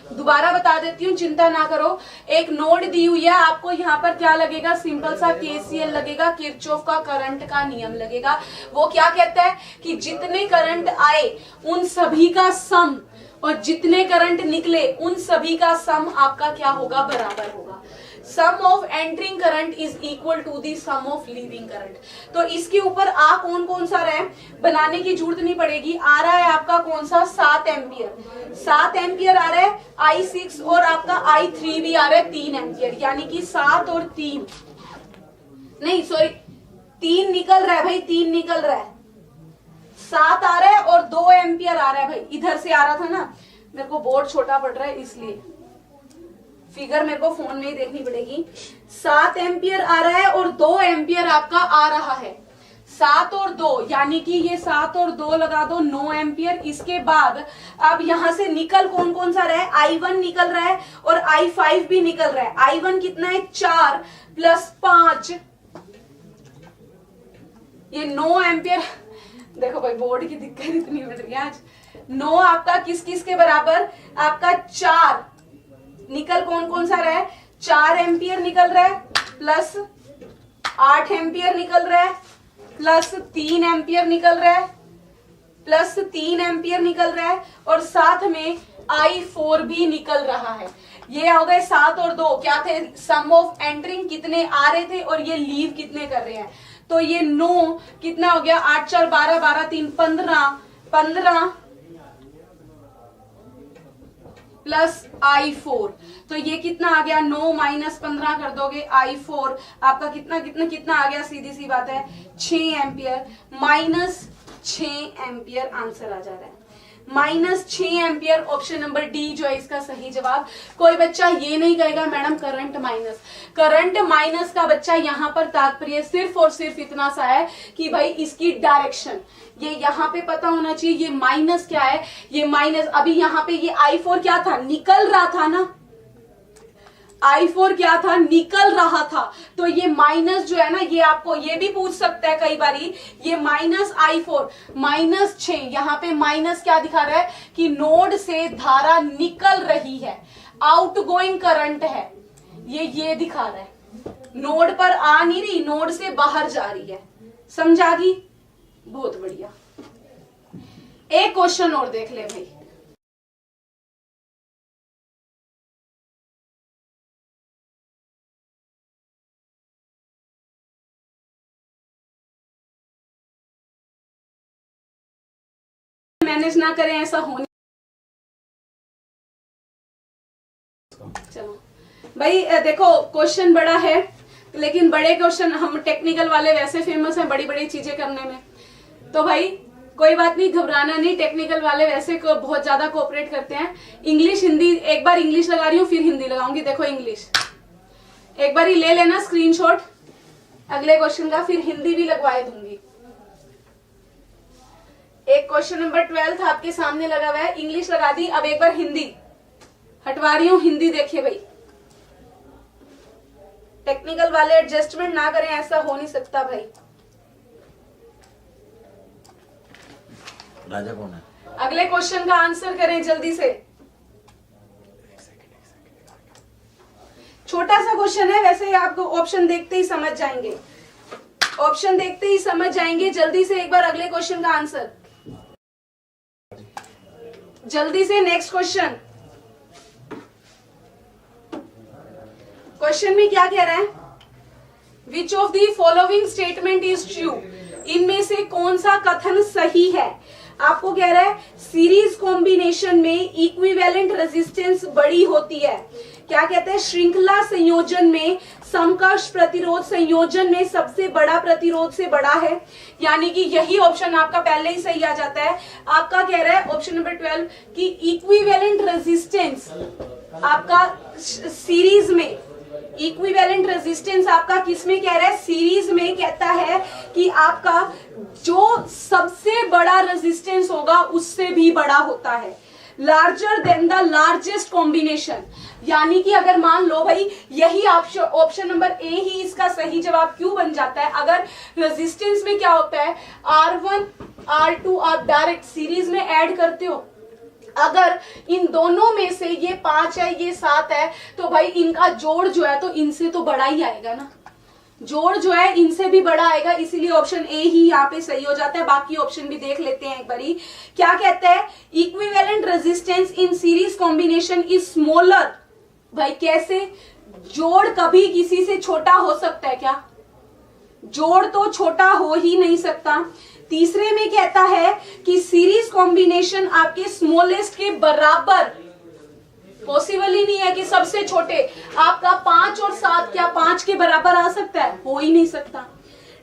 दोबारा बता देती हूँ, चिंता ना करो। एक नोड दी हुई है आपको, यहाँ पर क्या लगेगा? सिंपल सा KCL लगेगा, किरचॉफ का करंट का नियम लगेगा। वो क्या कहता है कि जितने करंट आए उन सभी का सम, और जितने करंट निकले उन सभी का सम आपका क्या होगा? बराबर होगा। Sum of entering current is equal to the sum of leaving current. तो इसके ऊपर आ कौन कौन सा रहा है, बनाने की जरूरत नहीं पड़ेगी। आ रहा है आपका कौन सा? 7 एम्पियर, 7 एम्पियर आ रहा है। I6 और आपका I3 भी आ रहा है 3 एम्पियर, यानी कि 7 और 3 नहीं, सॉरी 3 निकल रहा है भाई, 3 निकल रहा है, 7 आ रहा है और 2 एम्पियर आ रहा है भाई। इधर से आ रहा था ना, मेरे को बोर्ड छोटा पड़ रहा है इसलिए फिगर मेरे को फोन में ही देखनी पड़ेगी। 7 एम्पियर आ रहा है और 2 एम्पियर आपका आ रहा है। 7 और 2 यानी कि ये 7 और 2 लगा दो, 9 एम्पियर। इसके बाद अब यहां से निकल कौन कौन सा रहा है? I1 निकल रहा है और I5 भी निकल रहा है। I1 कितना है? 4 + 5, ये 9 एम्पियर। देखो भाई बोर्ड की दिक्कत इतनी बढ़ रही है आज। 9 आपका किस किस के बराबर? आपका 4 निकल कौन कौन सा रहा है? 4 एम्पियर निकल रहा है प्लस 8 एम्पियर निकल रहा है प्लस 3 एम्पियर निकल रहा है, प्लस 3 एम्पियर निकल रहा है, और साथ में I4 भी निकल रहा है। ये हो गए 7 और 2 क्या थे, सम ऑफ एंटरिंग कितने आ रहे थे और ये लीव कितने कर रहे हैं। तो ये 9 कितना हो गया, 8 4 12 12 3 15 प्लस I4, तो ये कितना आ गया, 9 माइनस 15 कर दोगे I4 आपका कितना कितना कितना आ गया, सीधी सी बात है 6 एम्पियर, माइनस 6 एम्पियर आंसर आ जा रहा है, minus 6 ampere. Option number D जो है इसका सही जवाब। कोई बच्चा ये नहीं कहेगा madam current minus, current minus का बच्चा यहाँ पर तात्पर्य सिर्फ और सिर्फ इतना सा है कि भाई इसकी डायरेक्शन ये यहाँ पे पता होना चाहिए, ये माइनस क्या है, ये माइनस, अभी यहाँ पे ये I4 क्या था, निकल रहा था ना, I4 क्या था, निकल रहा था, तो ये माइनस जो है ना, ये आपको ये भी पूछ सकता है कई बारी, ये माइनस I4 माइनस 6, यहाँ पे माइनस क्या दिखा रहा है कि नोड से धारा निकल रही है, आउटगोइंग करंट है, ये दिखा रहा है, नोड पर आ नहीं रही, नोड से बाहर जा रही है। समझागी, बहुत बढ़िया। एक क्वेश्चन और देख ले भाई, मैनेज ना करें ऐसा होने। चलो भाई देखो क्वेश्चन बड़ा है, लेकिन बड़े क्वेश्चन हम टेक्निकल वाले वैसे फेमस हैं बड़ी बड़ी चीजें करने में, तो भाई कोई बात नहीं, घबराना नहीं, टेक्निकल वाले वैसे बहुत ज्यादा कोऑपरेट करते हैं। इंग्लिश हिंदी, एक बार इंग्लिश लगा रही हूँ फिर हिंदी लगाऊंगी। देखो इंग्लिश एक बार ही ले लेना स्क्रीनशॉट अगले क्वेश्चन का, फिर हिंदी भी लगवाए दूंगी। एक क्वेश्चन नंबर 12 आपके सामने लगा हुआ है, इंग्लिश लगा दी, अब एक बार हिंदी हटवा रही हूँ, हिंदी देखिए भाई, टेक्निकल वाले एडजस्टमेंट ना करें, ऐसा हो नहीं सकता भाई। राजा कौन है? अगले क्वेश्चन का आंसर करें जल्दी से, छोटा सा क्वेश्चन है, वैसे आपको ऑप्शन देखते ही समझ जाएंगे, ऑप्शन देखते ही समझ जाएंगे। जल्दी से एक बार अगले क्वेश्चन का आंसर, जल्दी से नेक्स्ट क्वेश्चन। क्वेश्चन में क्या कह रहा है, which of the following statement is true, इनमें से कौन सा कथन सही है। आपको कह रहा है सीरीज कॉम्बिनेशन में इक्विवेलेंट रेजिस्टेंस बड़ी होती है, क्या कहते हैं, श्रृंखला संयोजन में समकक्ष प्रतिरोध संयोजन में सबसे बड़ा प्रतिरोध से बड़ा है, यानी कि यही ऑप्शन आपका पहले ही सही आ जाता है। आपका कह रहा है ऑप्शन नंबर 12 कि इक्विवेलेंट रेजिस्टेंस आपका सीरीज में, इक्विवेलेंट रेजिस्टेंस आपका किसमें कह रहा है, सीरीज में कहता है कि आपका जो सबसे बड़ा रेजिस्टेंस होगा उससे भी बड़ा होता है, larger than the largest combination. यानी कि अगर मान लो भाई यही ऑप्शन नंबर ए ही इसका सही जवाब क्यों बन जाता है, अगर रेजिस्टेंस में क्या होता है R1 R2 आप डायरेक्ट सीरीज में ऐड करते हो, अगर इन दोनों में से ये 5 है ये 7 है, तो भाई इनका जोड़ जो है तो इनसे तो बड़ा ही आएगा ना, जोड़ जो है इनसे भी बड़ा आएगा, इसीलिए ऑप्शन ए ही यहाँ पे सही हो जाता है। बाकी ऑप्शन भी देख लेते हैं एक बारी, क्या कहते हैं, equivalent resistance in series combination is smaller. भाई कैसे, जोड़ कभी किसी से छोटा हो सकता है क्या, जोड़ तो छोटा हो ही नहीं सकता। तीसरे में कहता है कि सीरीज कॉम्बिनेशन आपके स्मॉलेस्ट के बराबर, पॉसिबल ही नहीं है कि सबसे छोटे, आपका 5 और 7 क्या 5 के बराबर आ सकता है, हो ही नहीं सकता।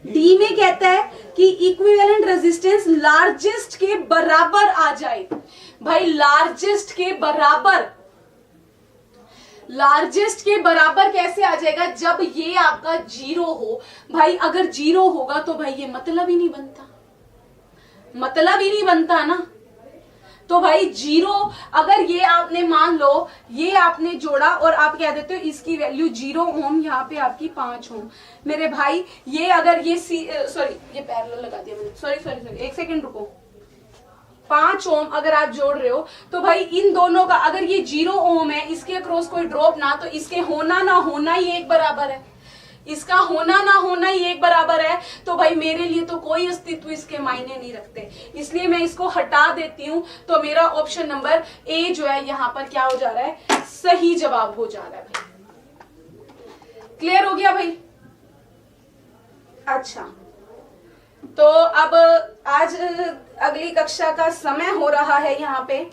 डी में कहता है कि इक्विवेलेंट रेजिस्टेंस लार्जेस्ट के बराबर आ जाए। भाई लार्जेस्ट के बराबर, लार्जेस्ट के बराबर कैसे आ जाएगा, जब ये आपका 0 हो। भाई अगर 0 होगा तो भाई ये मतलब ही नहीं बनता, मतलब ही नहीं बनता ना। तो भाई 0, अगर ये आपने मान लो ये आपने जोड़ा और आप कह देते हो इसकी वैल्यू 0 ओम, यहाँ पे आपकी 5 ओम। मेरे भाई ये अगर ये सॉरी ये पैरेलल लगा दिया मैंने, सॉरी एक सेकंड रुको, 5 ओम अगर आप जोड़ रहे हो तो भाई इन दोनों का अगर ये 0 ओम है, इसके अक्रॉस कोई ड्रॉप ना, तो इसके होना ना होना ही एक बराबर है। इसका होना ना होना ही एक बराबर है, तो भाई मेरे लिए तो कोई अस्तित्व इसके मायने नहीं रखते, इसलिए मैं इसको हटा देती हूं। तो मेरा ऑप्शन नंबर ए जो है यहां पर क्या हो जा रहा है, सही जवाब हो जा रहा है भाई। क्लियर हो गया भाई? अच्छा, तो अब आज अगली कक्षा का समय हो रहा है, यहाँ पे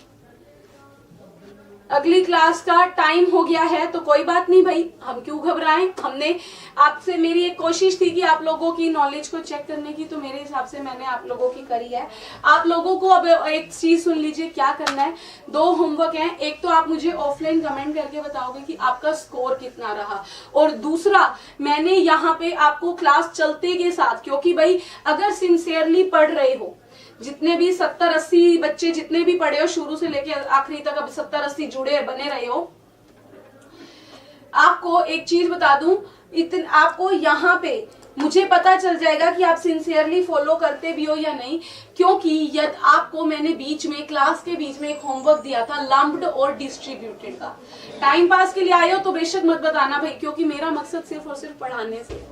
अगली क्लास का टाइम हो गया है। तो कोई बात नहीं भाई, हम क्यों घबराएं। हमने आपसे, मेरी एक कोशिश थी कि आप लोगों की नॉलेज को चेक करने की, तो मेरे हिसाब से मैंने आप लोगों की करी है। आप लोगों को अब एक चीज सुन लीजिए, क्या करना है, 2 होमवर्क हैं। एक तो आप मुझे ऑफलाइन कमेंट करके बताओगे कि आपका स्कोर कितना रहा, और दूसरा मैंने यहाँ पे आपको क्लास चलते के साथ, क्योंकि भाई अगर सिंसियरली पढ़ रहे हो, जितने भी 70-80 बच्चे जितने भी पढ़े हो शुरू से लेके आखिरी तक, अब 70-80 जुड़े बने रहे हो, आपको एक चीज बता दूं, आपको यहाँ पे मुझे पता चल जाएगा कि आप सिंसियरली फॉलो करते भी हो या नहीं, क्योंकि यदि आपको मैंने बीच में, क्लास के बीच में एक होमवर्क दिया था लंप्ड और डिस्ट्रीब्यूटेड का। टाइम पास के लिए आए हो तो बेशक मत बताना भाई, क्योंकि मेरा मकसद सिर्फ और सिर्फ पढ़ाने से।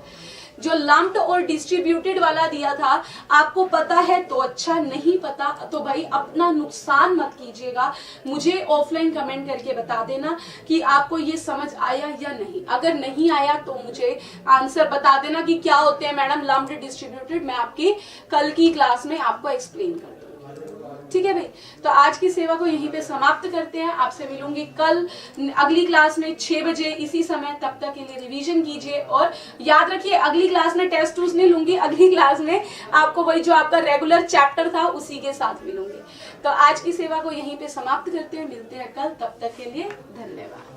जो लंप्ड और डिस्ट्रीब्यूटेड वाला दिया था, आपको पता है तो अच्छा, नहीं पता तो भाई अपना नुकसान मत कीजिएगा। मुझे ऑफलाइन कमेंट करके बता देना कि आपको ये समझ आया या नहीं। अगर नहीं आया तो मुझे आंसर बता देना कि क्या होते हैं मैडम लंप्ड डिस्ट्रीब्यूटेड, मैं आपकी कल की क्लास में आपको एक्सप्लेन कर दूंगी। ठीक है भाई, तो आज की सेवा को यहीं पे समाप्त करते हैं। आपसे मिलूंगी कल अगली क्लास में 6 बजे इसी समय। तब तक के लिए रिवीजन कीजिए, और याद रखिए अगली क्लास में टेस्ट टूस्ट नहीं लूंगी, अगली क्लास में आपको वही जो आपका रेगुलर चैप्टर था उसी के साथ मिलूंगी। तो आज की सेवा को यहीं पे समाप्त करते हैं, मिलते हैं कल, तब तक के लिए धन्यवाद।